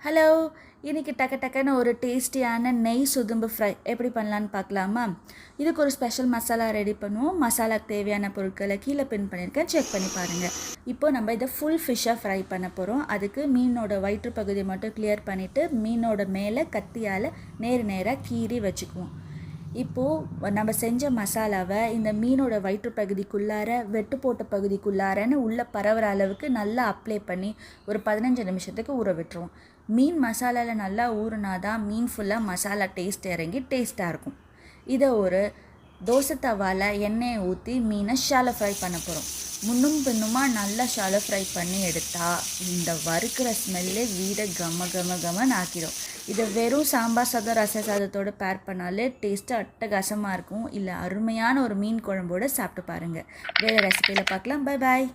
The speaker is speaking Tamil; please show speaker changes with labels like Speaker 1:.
Speaker 1: ஹலோ, இன்னைக்கு டக்குன்னு ஒரு டேஸ்டியான நெய் சுதும்பு ஃப்ரை எப்படி பண்ணலான்னு பார்க்கலாமா? இதுக்கு ஒரு ஸ்பெஷல் மசாலா ரெடி பண்ணுவோம். மசாலாக்கு தேவையான பொருட்களை கீழே பின் பண்ணியிருக்கேன், செக் பண்ணி பாருங்கள். இப்போ நம்ம இதை ஃபுல் ஃபிஷ்ஷாக ஃப்ரை பண்ண போகிறோம். அதுக்கு மீனோட வயிற்று பகுதியை மட்டும் கிளியர் பண்ணிவிட்டு மீனோட மேலே கத்தியால் நேராக கீறி வச்சுக்குவோம். இப்போது நம்ம செஞ்ச மசாலாவை இந்த மீனோட வயிற்று பகுதிக்குள்ளார வெட்டு போட்ட பகுதிக்குள்ளாரன்னு உள்ளே பரவுற அளவுக்கு நல்லா அப்ளை பண்ணி ஒரு 15 நிமிஷத்துக்கு ஊற விட்டுருவோம். மீன் மசாலாவில் நல்லா ஊறினாதான் மீன் ஃபுல்லாக மசாலா டேஸ்ட் இறங்கி டேஸ்ட்டாக இருக்கும். இதை ஒரு தோசை தவாவில் எண்ணெயை ஊற்றி மீனை ஷாலோ ஃப்ரை பண்ண போகிறோம். முன்னும் பின்னுமா நல்லா ஷாலோ ஃப்ரை பண்ணி எடுத்தால் இந்த வறுக்கிற ஸ்மெல்லே வீடை கமன்னு ஆக்கிடும். இதை வெறும் சாம்பார் சாதம் ரச சாதத்தோடு பேர் பண்ணாலே டேஸ்ட்டு அட்டகாசமாக இருக்கும். இல்லை அருமையான ஒரு மீன் குழம்போடு சாப்பிட்டு பாருங்கள். வேறு ரெசிபியில் பார்க்கலாம். Bye bye.